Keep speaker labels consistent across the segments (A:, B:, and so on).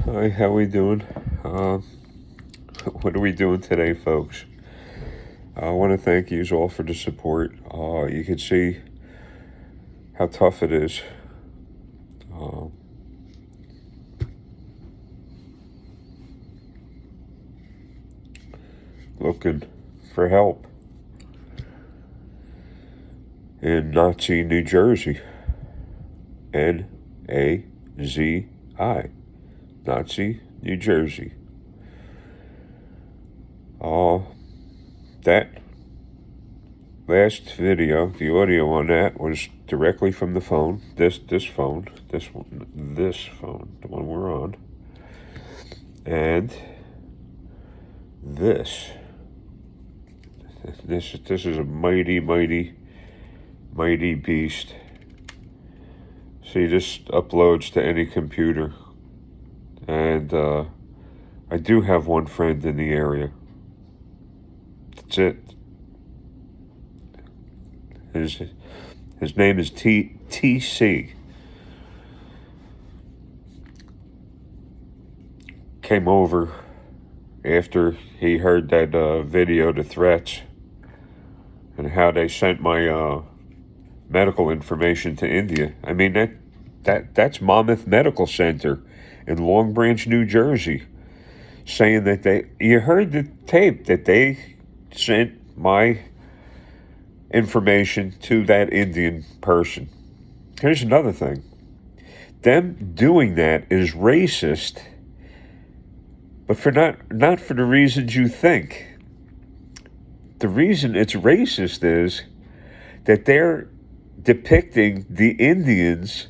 A: Hi, how we doing? What are we doing today, folks? I want to thank you all for the support. You can see how tough it is. Uh, Looking for help in Nazi, New Jersey. Nazi, Nazi, New Jersey. That last video, the audio on that was directly from the phone. This phone, the one we're on, and this is a mighty beast. See, this uploads to any computer, and I do have one friend in the area. That's it. His name is TC. Came over after he heard that video, the threats, and how they sent my medical information to India. I mean, that's Monmouth Medical Center in Long Branch, New Jersey, saying that you heard the tape, that they sent my information to that Indian person. Here's another thing. Them doing that is racist, but not for the reasons you think. The reason it's racist is that they're depicting the Indians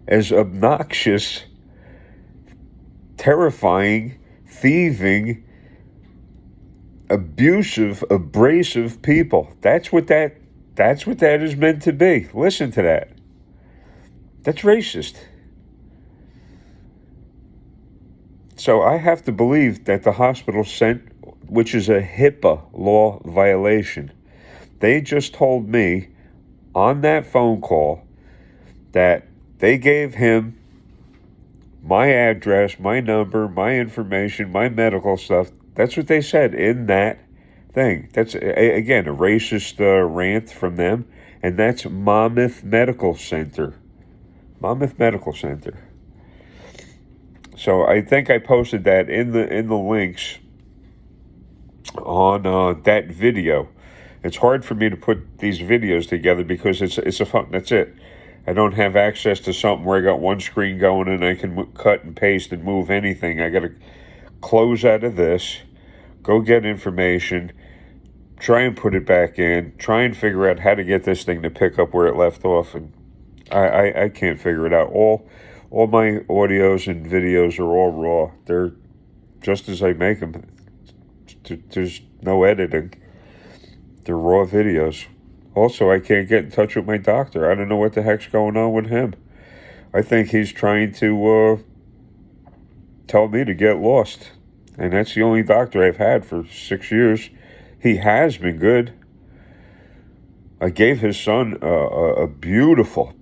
A: as obnoxious, terrifying, thieving, abusive, abrasive people. That's what that is meant to be. Listen to that. That's racist. So I have to believe that the hospital sent, which is a HIPAA law violation. They just told me on that phone call that they gave him my address, my number, my information, my medical stuff. That's what they said in that thing. That's, again, a racist rant from them, and that's Monmouth Medical Center. Monmouth Medical Center. So I think I posted that in the links on that video. It's hard for me to put these videos together because it's a phone. That's it. I don't have access to something where I got one screen going and I can cut and paste and move anything. I got to close out of this, go get information, try and put it back in, try and figure out how to get this thing to pick up where it left off, and I can't figure it out. All my audios and videos are all raw. They're just as I make them. There's no editing. They're raw videos. Also, I can't get in touch with my doctor. I don't know what the heck's going on with him. I think he's trying to tell me to get lost. And that's the only doctor I've had for 6 years. He has been good. I gave his son a beautiful,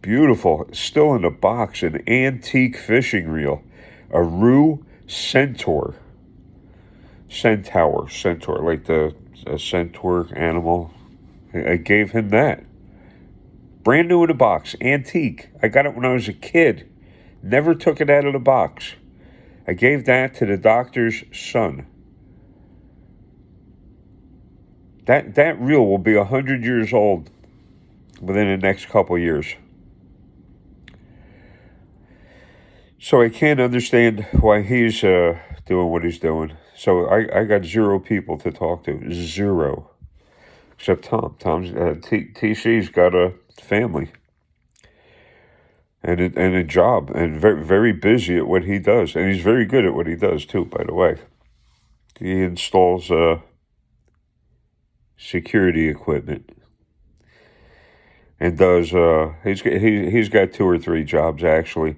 A: still in a box, an antique fishing reel. A Rue Centaur, like the centaur animal. I gave him that. Brand new in a box, antique. I got it when I was a kid. Never took it out of the box. I gave that to the doctor's son. That reel will be 100 years old within the next couple years. So I can't understand why he's doing what he's doing. So I got zero people to talk to. Zero. Except Tom. TC's got a family and a job, and very, very busy at what he does. And he's very good at what he does, too, by the way. He installs security equipment and does, he's got 2 or 3 jobs, actually.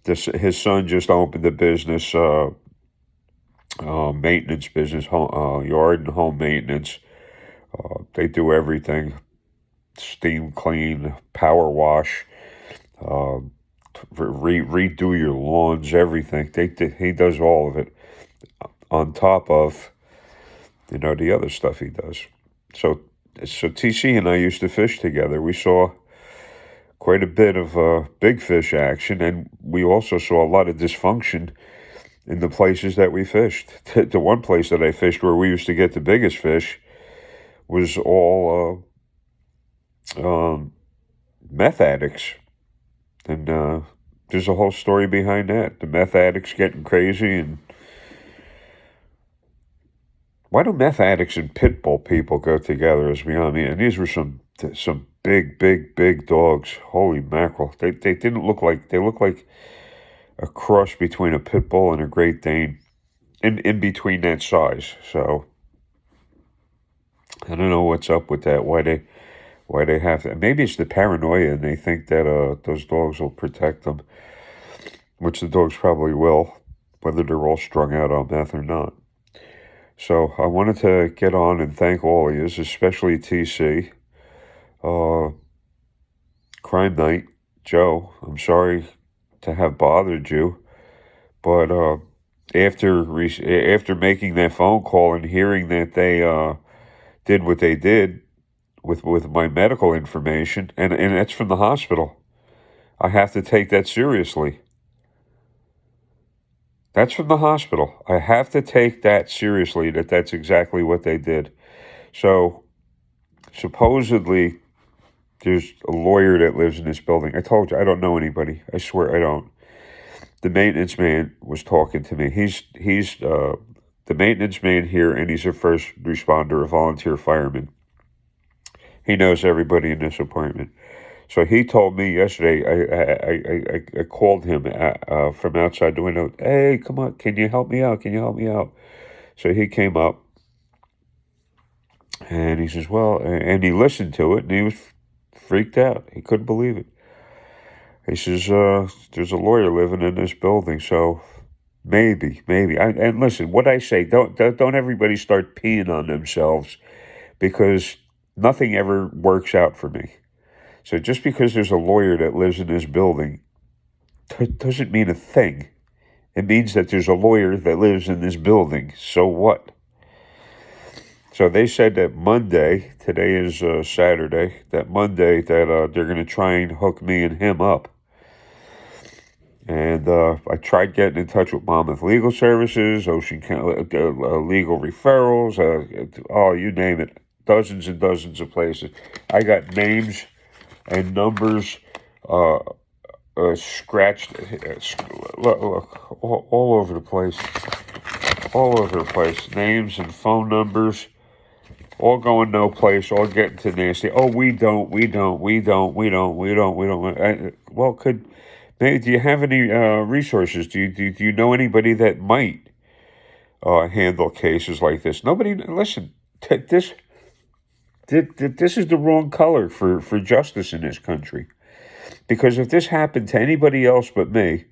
A: His son just opened a business, maintenance business, yard and home maintenance. They do everything: steam clean, power wash, redo your lawns, everything. He does all of it on top of, the other stuff he does. So TC and I used to fish together. We saw quite a bit of big fish action, and we also saw a lot of dysfunction in the places that we fished. The one place that I fished where we used to get the biggest fish was all meth addicts. And there's a whole story behind that. The meth addicts getting crazy. And why do meth addicts and pit bull people go together is beyond me. And these were some big dogs. Holy mackerel. They didn't look like, they looked like a cross between a pit bull and a Great Dane, in between that size. So I don't know what's up with that. Why they have that? Maybe it's the paranoia, and they think that those dogs will protect them, which the dogs probably will, whether they're all strung out on meth or not. So I wanted to get on and thank all of you, especially TC, Crime Night, Joe. I'm sorry to have bothered you, but after making that phone call and hearing that they did what they did with my medical information, and that's from the hospital, I have to take that seriously. That's from the hospital. I have to take that seriously, that's exactly what they did. So supposedly there's a lawyer that lives in this building. I told you, I don't know anybody. I swear I don't. The maintenance man was talking to me. He's the maintenance man here, and he's a first responder, a volunteer fireman. He knows everybody in this apartment. So he told me yesterday, I called him from outside the window. Hey, come on, can you help me out? Can you help me out? So he came up, and he says, well, and he listened to it, and he was freaked out. He couldn't believe it. He says, there's a lawyer living in this building, so maybe. And listen, what I say, don't everybody start peeing on themselves, because nothing ever works out for me. So just because there's a lawyer that lives in this building doesn't mean a thing. It means that there's a lawyer that lives in this building. So what? So they said that Monday, today is Saturday, that Monday that they're going to try and hook me and him up. And I tried getting in touch with Monmouth Legal Services, Ocean County Legal Referrals, you name it, dozens and dozens of places. I got names and numbers scratched, look, all over the place. All over the place. Names and phone numbers, all going no place, all getting to nasty. Oh, we don't. Well, maybe, do you have any resources? Do you know anybody that might handle cases like this? Nobody. Listen, this is the wrong color for justice in this country. Because if this happened to anybody else but me,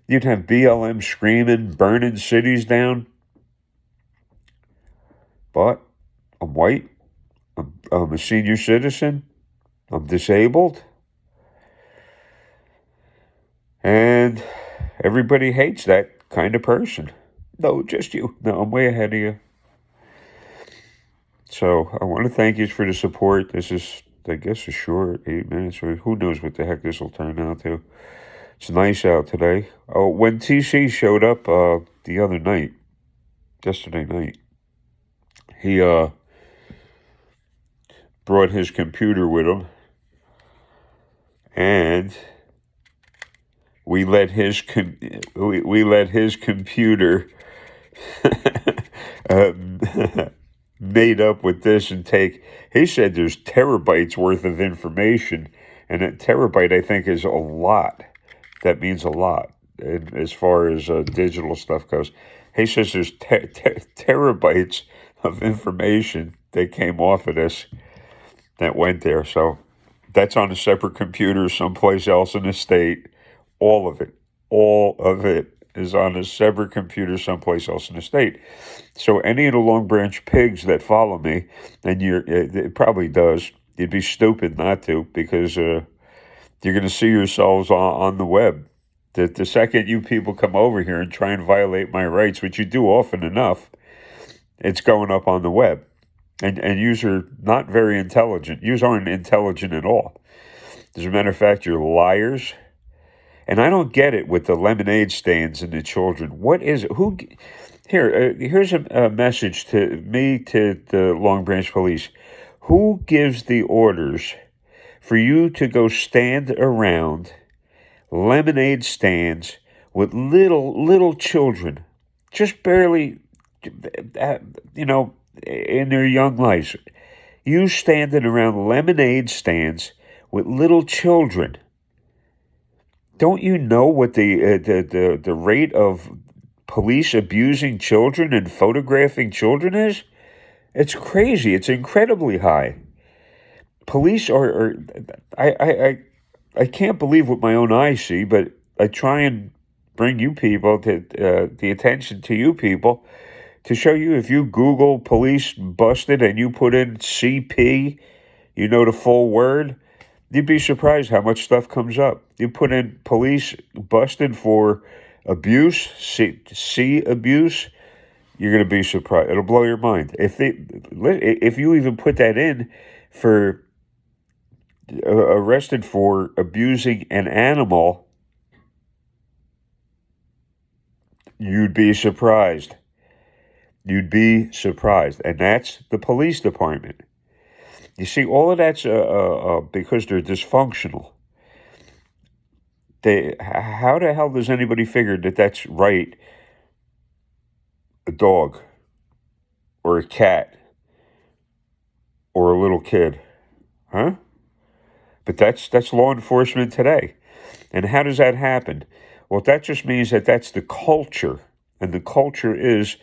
A: you'd have BLM screaming, burning cities down. But I'm white. I'm a senior citizen. I'm disabled. And everybody hates that kind of person. No, just you. No, I'm way ahead of you. So I want to thank you for the support. This is, I guess, a short 8 minutes, or who knows what the heck this will turn out to. It's nice out today. Oh, when TC showed up the other night, yesterday night, he brought his computer with him, and we let his computer made up with this and take. He said there's terabytes worth of information, and a terabyte, I think, is a lot. That means a lot as far as digital stuff goes. He says there's terabytes of information that came off of this that went there. So that's on a separate computer someplace else in the state. All of it is on a separate computer someplace else in the state. So any of the Long Branch pigs that follow me, and it probably does, you'd be stupid not to, because You're going to see yourselves on the web. The second you people come over here and try and violate my rights, which you do often enough, it's going up on the web. And yous are not very intelligent. Yous aren't intelligent at all. As a matter of fact, you're liars. And I don't get it with the lemonade stands and the children. What is it? Who? Here, here's a message to me, to the Long Branch Police. Who gives the orders for you to go stand around lemonade stands with little children, just barely, you know, in their young lives? You standing around lemonade stands with little children. Don't you know what the rate of police abusing children and photographing children is? It's crazy. It's incredibly high. Police are I can't believe what my own eyes see, but I try and bring you people to the attention to you people to show you. If you Google police busted and you put in CP, you know, the full word, you'd be surprised how much stuff comes up. You put in police busted for abuse, C abuse, you're going to be surprised. It'll blow your mind. If you even put that in for arrested for abusing an animal, you'd be surprised. You'd be surprised. And that's the police department. You see, all of that's because they're dysfunctional. How the hell does anybody figure that that's right? A dog, or a cat, or a little kid, huh? But that's law enforcement today. And how does that happen? Well, that just means that that's the culture, and the culture is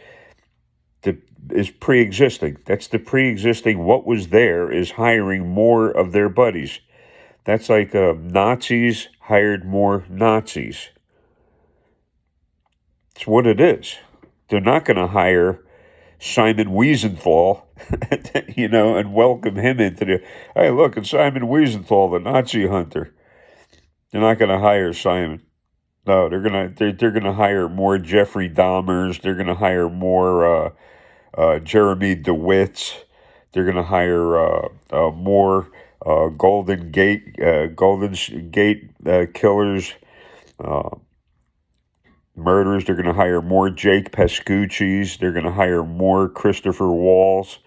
A: pre-existing. That's the pre-existing. What was there is hiring more of their buddies. That's like Nazis hired more Nazis. It's what it is. They're not going to hire Simon Wiesenthal, you know, and welcome him into the, hey, look, it's Simon Wiesenthal, the Nazi hunter. They're not going to hire Simon. No, they're gonna hire more Jeffrey Dahmers. They're gonna hire more Jeremy DeWitts. They're gonna hire more Golden Gate killers, murderers. They're going to hire more Jake Pascucci's. They're going to hire more Christopher Walls.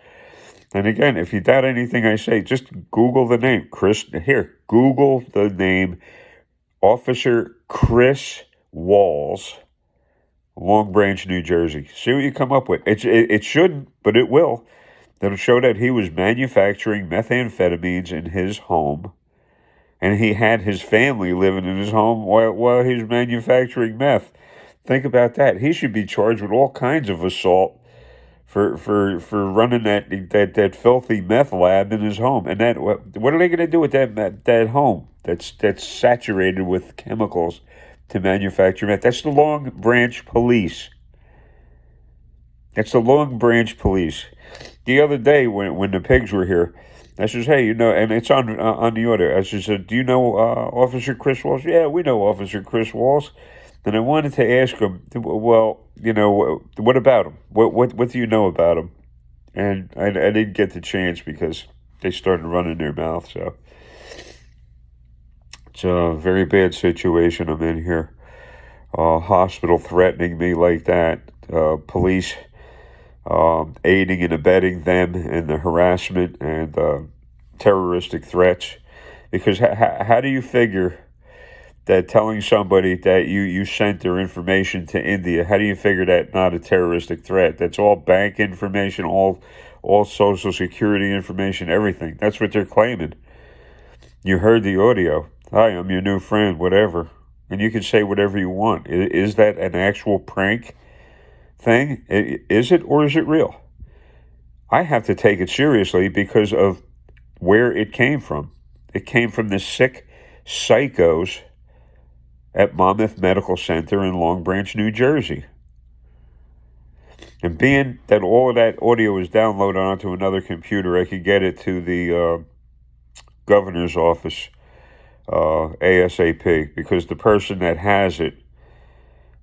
A: And again, if you doubt anything I say, just Google the name. Google the name Officer Chris Walls, Long Branch, New Jersey. See what you come up with. It shouldn't, but it will. That'll show that he was manufacturing methamphetamines in his home, and he had his family living in his home while he was manufacturing meth. Think about that. He should be charged with all kinds of assault for running that filthy meth lab in his home. And that what are they going to do with that home that's saturated with chemicals to manufacture meth? That's the Long Branch Police. That's the Long Branch Police. The other day when the pigs were here, I says, hey, you know, and it's on the order. I says, do you know Officer Chris Walls? Yeah, we know Officer Chris Walls. And I wanted to ask him, well, you know, what about him? What do you know about him? And I didn't get the chance because they started running their mouth. So it's a very bad situation I'm in here. Hospital threatening me like that. Police aiding and abetting them in the harassment and terroristic threats. Because how do you figure that telling somebody that you sent their information to India, how do you figure that not a terroristic threat? That's all bank information, all Social Security information, everything. That's what they're claiming. You heard the audio. Hi, I'm your new friend, whatever. And you can say whatever you want. Is that an actual prank thing? Is it, or is it real? I have to take it seriously because of where it came from. It came from the sick psychos at Monmouth Medical Center in Long Branch, New Jersey. And being that all of that audio was downloaded onto another computer, I could get it to the governor's office ASAP, because the person that has it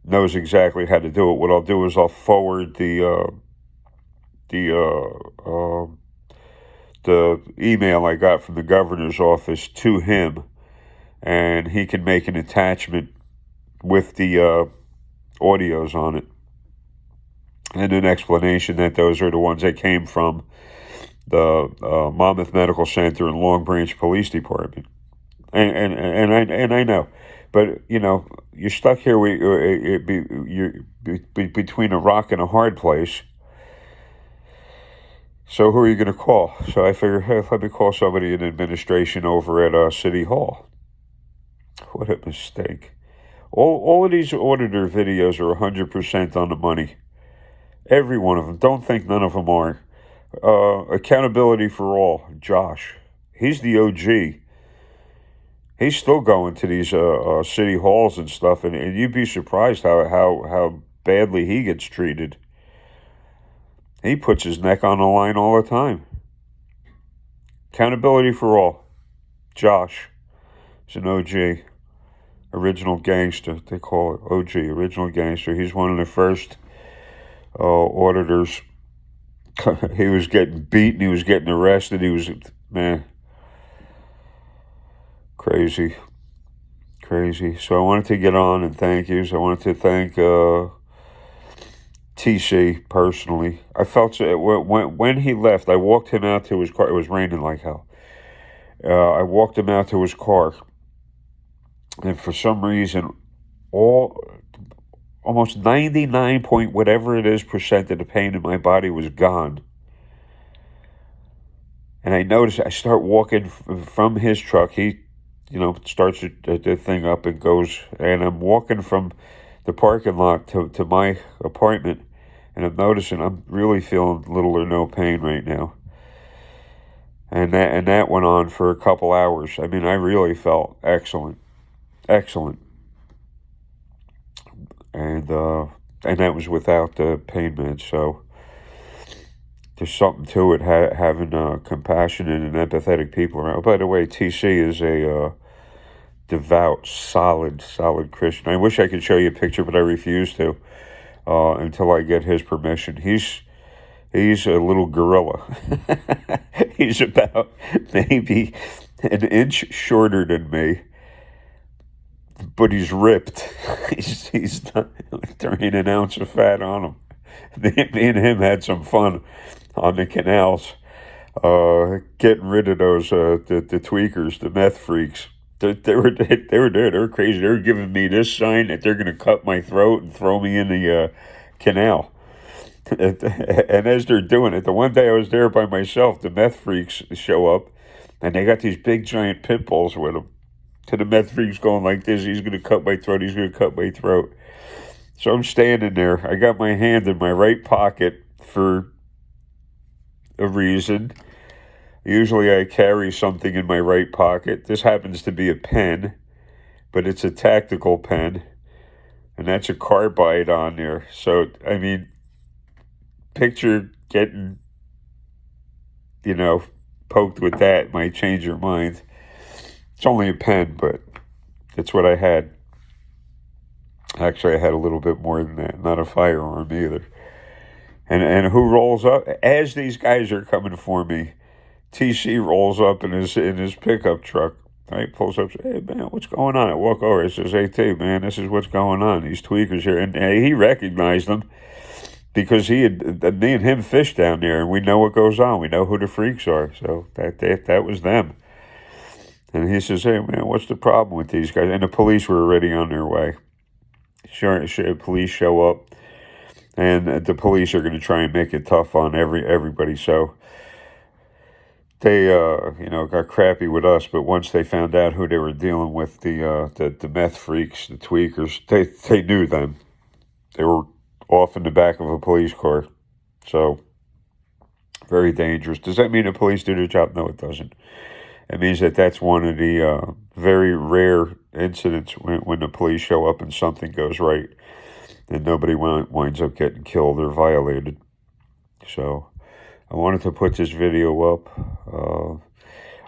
A: knows exactly how to do it. What I'll do is I'll forward the the email I got from the governor's office to him, and he can make an attachment with the audios on it, and an explanation that those are the ones that came from the Monmouth Medical Center and Long Branch Police Department. And I know, but you're stuck here. You're between a rock and a hard place. So who are you going to call? So I figured, hey, let me call somebody in administration over at City Hall. What a mistake! All of these auditor videos are 100% on the money. Every one of them. Don't think none of them are. Accountability for All, Josh. He's the OG. He's still going to these city halls and stuff, and you'd be surprised how badly he gets treated. He puts his neck on the line all the time. Accountability for All, Josh. He's an OG. Original gangster, they call it. OG, original gangster. He's one of the first auditors. He was getting beaten. He was getting arrested. He was, man, crazy. So I wanted to get on and thank you. So I wanted to thank TC personally. I felt when he left, I walked him out to his car. It was raining like hell. I walked him out to his car, and for some reason, almost 99 point whatever it is % of the pain in my body was gone. And I noticed I start walking from his truck. He, starts the thing up and goes, and I'm walking from the parking lot to my apartment, and I'm noticing I'm really feeling little or no pain right now. And that went on for a couple hours. I mean, I really felt excellent. And that was without the pain meds. So there's something to it, having compassionate and empathetic people around. By the way, TC is a devout, solid Christian. I wish I could show you a picture, but I refuse to until I get his permission. He's a little gorilla. He's about maybe an inch shorter than me, but he's ripped. He's not, there ain't an ounce of fat on him. Me and him had some fun on the canals, getting rid of those the tweakers, the meth freaks. They were there. They were crazy. They were giving me this sign that they're going to cut my throat and throw me in the canal. And as they're doing it, the one day I was there by myself, the meth freaks show up, and they got these big giant pit bulls with them. To the meth freaks going like this: he's going to cut my throat. He's going to cut my throat. So I'm standing there. I got my hand in my right pocket for a reason. Usually I carry something in my right pocket. This happens to be a pen, but it's a tactical pen, and that's a carbide on there. So, I mean, picture getting, poked with that might change your mind. It's only a pen, but that's what I had. Actually, I had a little bit more than that. Not a firearm either. And who rolls up? As these guys are coming for me, TC rolls up in his pickup truck. Right, pulls up, says, "Hey man, what's going on?" I walk over. He says, "Hey T, man, this is what's going on. These tweakers here," and he recognized them because me and him fished down there, and we know what goes on. We know who the freaks are. So that was them. And he says, "Hey man, what's the problem with these guys?" And the police were already on their way. Sure, police show up, and the police are going to try and make it tough on everybody. So they, got crappy with us. But once they found out who they were dealing with, the meth freaks, the tweakers, they knew them. They were off in the back of a police car. So very dangerous. Does that mean the police do their job? No, it doesn't. It means that's one of the very rare incidents when the police show up and something goes right and nobody winds up getting killed or violated. So I wanted to put this video up.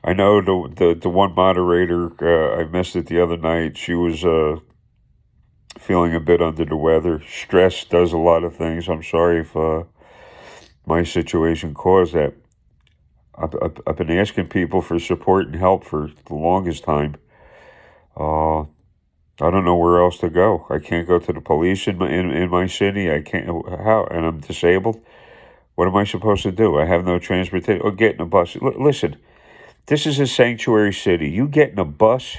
A: I know the one moderator, I missed it the other night. She was feeling a bit under the weather. Stress does a lot of things. I'm sorry if my situation caused that. I've been asking people for support and help for the longest time. Uh, I don't know where else to go. I can't go to the police in my city. I can't. How? And I'm disabled. What am I supposed to do? I have no transportation. Or get in a bus. Listen, this is a sanctuary city. You get in a bus,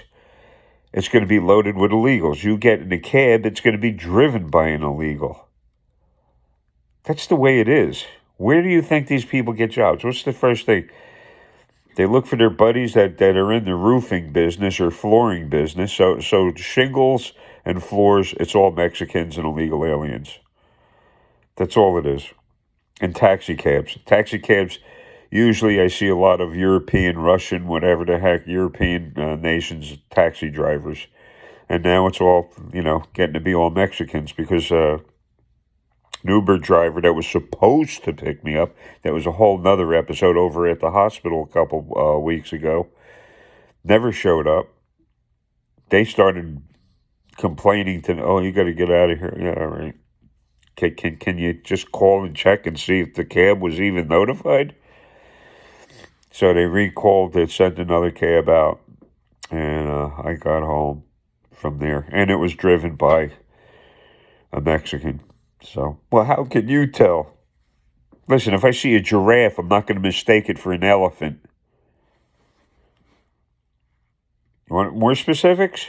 A: it's going to be loaded with illegals. You get in a cab, it's going to be driven by an illegal. That's the way it is. Where do you think these people get jobs? What's the first thing? They look for their buddies that are in the roofing business or flooring business. So shingles and floors, it's all Mexicans and illegal aliens. That's all it is. And taxi cabs. Taxi cabs, usually I see a lot of European, Russian, whatever the heck, European nations taxi drivers. And now it's all, getting to be all Mexicans because an Uber driver that was supposed to pick me up, that was a whole nother episode over at the hospital a couple weeks ago, never showed up. They started complaining to, oh, you got to get out of here. Yeah, all right. Can you just call and check and see if the cab was even notified? So they recalled, they sent another cab out, and I got home from there. And it was driven by a Mexican. So, well, how can you tell? Listen, if I see a giraffe, I'm not going to mistake it for an elephant. You want more specifics?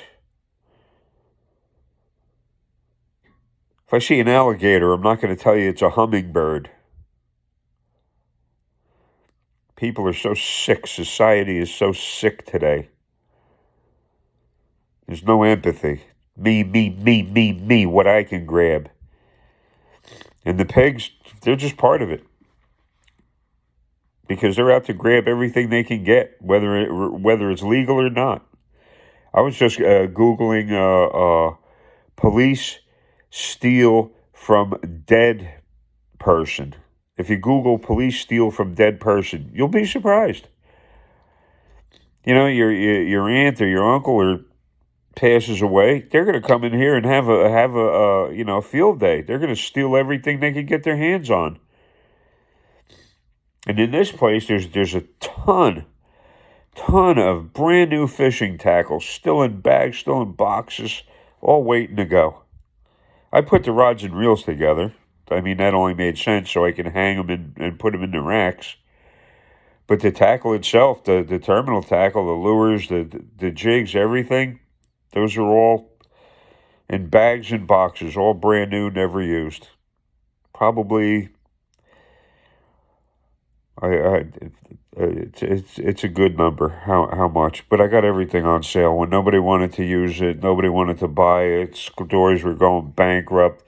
A: If I see an alligator, I'm not going to tell you it's a hummingbird. People are so sick. Society is so sick today. There's no empathy. Me, what I can grab. And the pigs, they're just part of it. Because they're out to grab everything they can get, whether it's legal or not. I was just Googling police steal from dead person. If you Google police steal from dead person, you'll be surprised. Your aunt or your uncle or passes away, they're going to come in here and have a field day. They're going to steal everything they can get their hands on. And in this place, there's a ton of brand new fishing tackles, still in bags, still in boxes, all waiting to go. I put the rods and reels together. I mean, that only made sense so I can hang them and put them in the racks. But the tackle itself, the terminal tackle, the lures, the jigs, everything, those are all in bags and boxes, all brand new, never used. Probably, it's a good number. How much? But I got everything on sale. When nobody wanted to use it, nobody wanted to buy it. Stores were going bankrupt.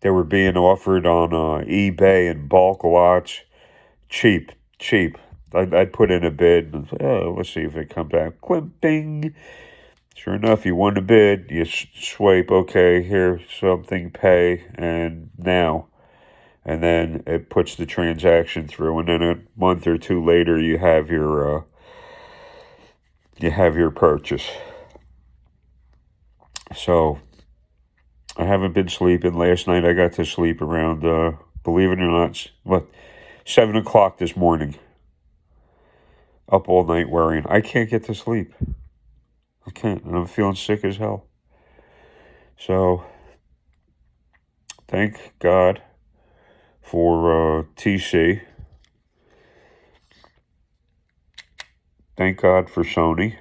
A: They were being offered on eBay and bulk lots, cheap. I'd put in a bid. And, let's see if it comes back. Climping. Sure enough, you won the bid. You swipe. Okay, here something. Pay and now. And then it puts the transaction through, and then a month or two later, you have your purchase. So I haven't been sleeping. Last night I got to sleep around, believe it or not, 7 o'clock this morning. Up all night worrying. I can't get to sleep. I can't, and I'm feeling sick as hell. So thank God for TC. Thank God for Sony.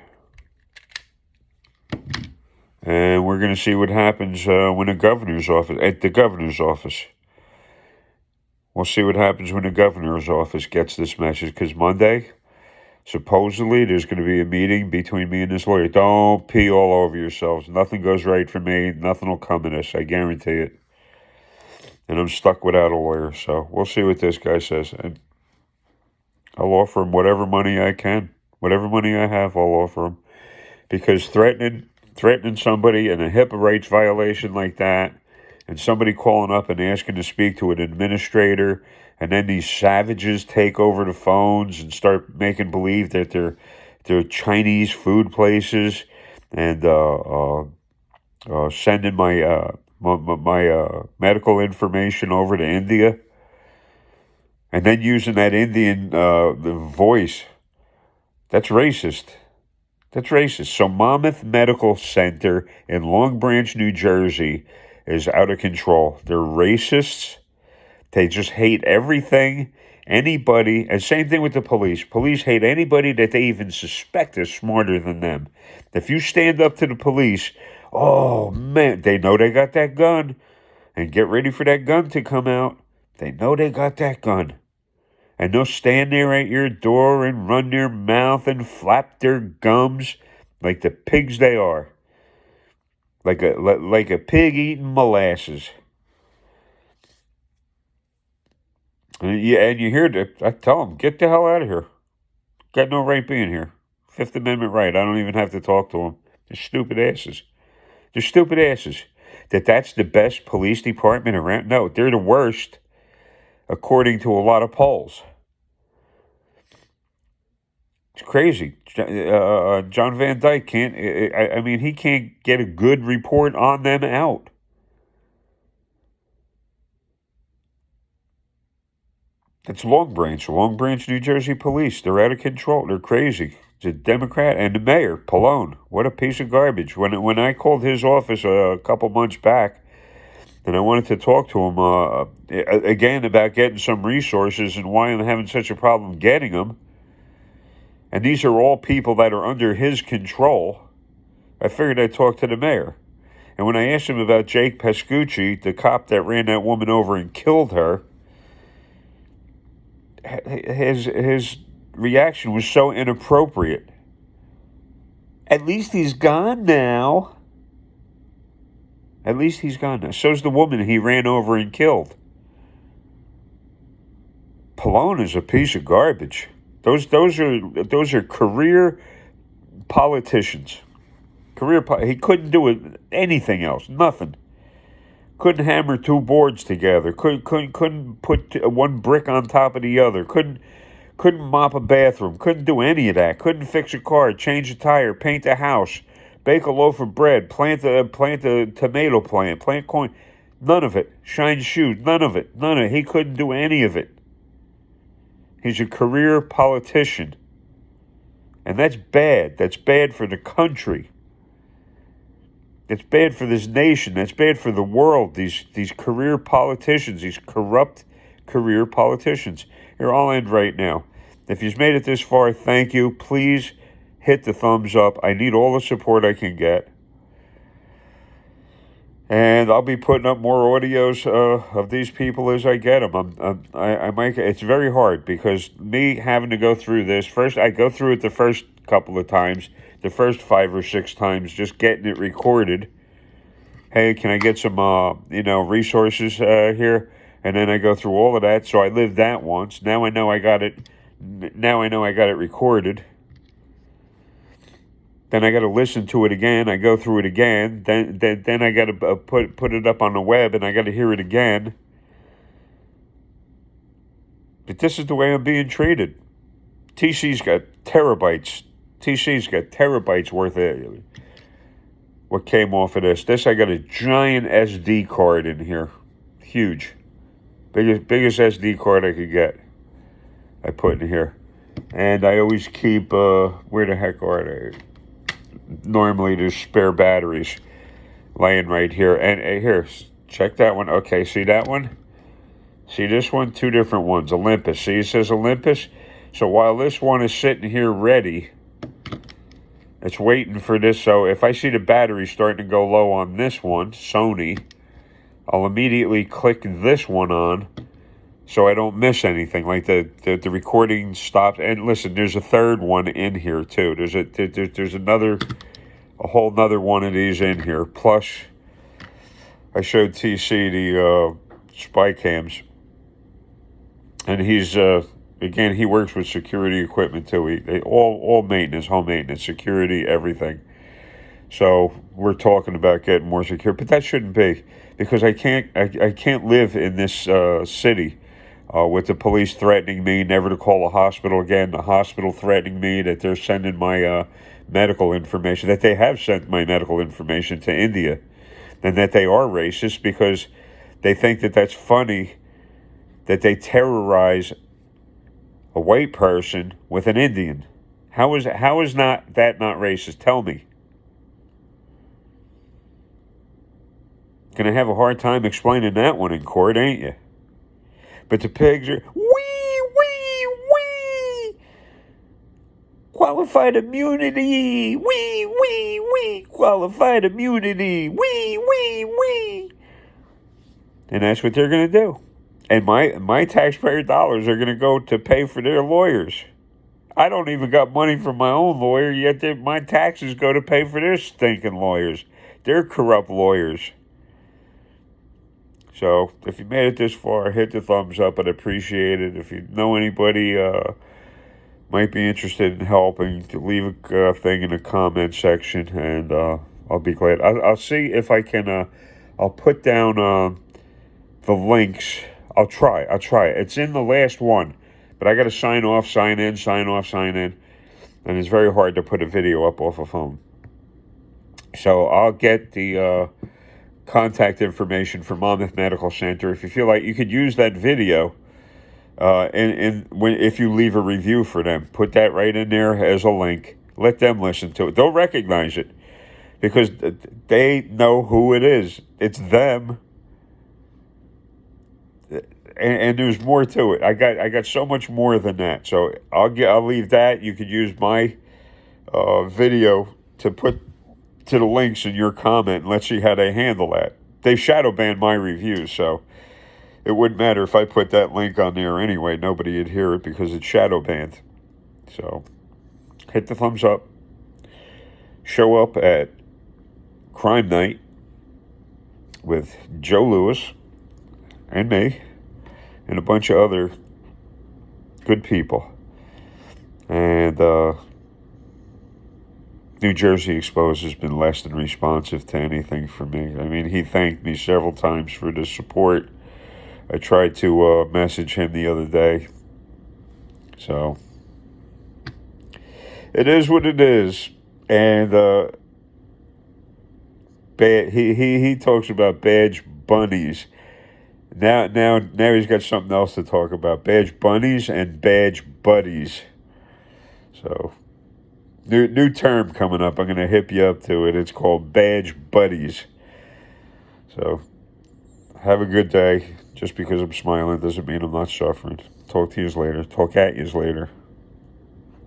A: And we're going to see what happens when the governor's office, at the governor's office. We'll see what happens when the governor's office gets this message, because Monday, supposedly, there's going to be a meeting between me and this lawyer. Don't pee all over yourselves. Nothing goes right for me. Nothing will come of this. I guarantee it. And I'm stuck without a lawyer, so we'll see what this guy says. And I'll offer him whatever money I can. Whatever money I have, I'll offer him. Because threatening somebody in a HIPAA rights violation like that, and somebody calling up and asking to speak to an administrator, and then these savages take over the phones and start making believe that they're their Chinese food places, and sending my medical information over to India, and then using that Indian the voice. That's racist. That's racist. So Monmouth Medical Center in Long Branch, New Jersey is out of control. They're racists. They just hate everything, anybody, and same thing with the police. Police hate anybody that they even suspect is smarter than them. If you stand up to the police, oh man, they know they got that gun, and get ready for that gun to come out. They know they got that gun. And they'll stand there at your door and run their mouth and flap their gums like the pigs they are. Like a pig eating molasses. And you hear that, I tell them, get the hell out of here. Got no right being here. Fifth Amendment right. I don't even have to talk to them. They're stupid asses. They're stupid asses. That's the best police department around? No, they're the worst, according to a lot of polls. It's crazy. John Van Dyke can't, I mean, he can't get a good report on them out. It's Long Branch, New Jersey police. They're out of control. They're crazy. It's a Democrat and the mayor, Pallone. What a piece of garbage. When I called his office a couple months back, and I wanted to talk to him again about getting some resources and why I'm having such a problem getting them, and these are all people that are under his control, I figured I'd talk to the mayor. And when I asked him about Jake Pascucci, the cop that ran that woman over and killed her, his reaction was so inappropriate. At least he's gone now. At least he's gone now. So's the woman he ran over and killed. Pallone is a piece of garbage. Those are career politicians. He couldn't do anything else. Nothing. Couldn't hammer two boards together. Couldn't put one brick on top of the other. Couldn't mop a bathroom. Couldn't do any of that. Couldn't fix a car, change a tire, paint a house, bake a loaf of bread, plant a tomato plant, plant corn. None of it. Shine shoes. None of it. He couldn't do any of it. He's a career politician. And that's bad. That's bad for the country. That's bad for this nation. That's bad for the world. These career politicians, these corrupt career politicians. Here, I'll end right now. If you've made it this far, thank you. Please hit the thumbs up. I need all the support I can get. And I'll be putting up more audios of these people as I get them. I might. It's very hard because me having to go through this. First, I go through it the first couple of times, the first 5 or 6 times, just getting it recorded. Hey, can I get some resources here? And then I go through all of that. So I lived that once. Now I know I got it. Now I know I got it recorded. Then I got to listen to it again. I go through it again. Then I got to put it up on the web, and I got to hear it again. But this is the way I'm being treated. TC's got terabytes. TC's got terabytes worth of what came off of this. This, I got a giant SD card in here. Huge. Biggest SD card I could get. I put in here. And I always keep, where the heck are they? Normally there's spare batteries laying right here. And here, check that one. Okay, see that one? See this one? 2 different ones. Olympus. See, it says Olympus. So while this one is sitting here ready, it's waiting for this. So if I see the battery starting to go low on this one, Sony, I'll immediately click this one on so I don't miss anything. Like the recording stops. And listen, there's a third one in here too. There's a whole nother one of these in here. Plus, I showed TC the spy cams, and he's again, he works with security equipment too. All maintenance, home maintenance, security, everything. So we're talking about getting more secure, but that shouldn't be, because I can't live in this city with the police threatening me never to call a hospital again, the hospital threatening me that they're sending my medical information, that they have sent my medical information to India, and that they are racist because they think that that's funny that they terrorize a white person with an Indian. How is not that not racist? Tell me. Gonna have a hard time explaining that one in court, ain't you? But the pigs are wee. Qualified immunity, wee. Qualified immunity, wee. And that's what they're gonna do. And my taxpayer dollars are gonna go to pay for their lawyers. I don't even got money from my own lawyer, yet my taxes go to pay for their stinking lawyers. They're corrupt lawyers. So, if you made it this far, hit the thumbs up. I'd appreciate it. If you know anybody might be interested in helping, to leave a thing in the comment section, and I'll be glad. I'll see if I can. I'll put down the links. I'll try. It's in the last one, but I got to sign off, sign in, and it's very hard to put a video up off a phone. So I'll get the contact information for Monmouth Medical Center. If you feel like you could use that video, if you leave a review for them, put that right in there as a link. Let them listen to it. They'll recognize it because they know who it is. It's them. And there's more to it. I got so much more than that. So I'll leave that. You could use my video to put to the links in your comment, and let's see how they handle that. They shadow banned my reviews, so it wouldn't matter if I put that link on there anyway. Nobody would hear it because it's shadow banned. So hit the thumbs up. Show up at Crime Night with Joe Lewis and me and a bunch of other good people. And New Jersey Exposed has been less than responsive to anything for me. I mean, he thanked me several times for the support. I tried to message him the other day. So, it is what it is. And he talks about badge bunnies. Now he's got something else to talk about. Badge bunnies and badge buddies. So, new term coming up. I'm going to hip you up to it. It's called badge buddies. So, have a good day. Just because I'm smiling doesn't mean I'm not suffering. Talk to you later. Talk at you later.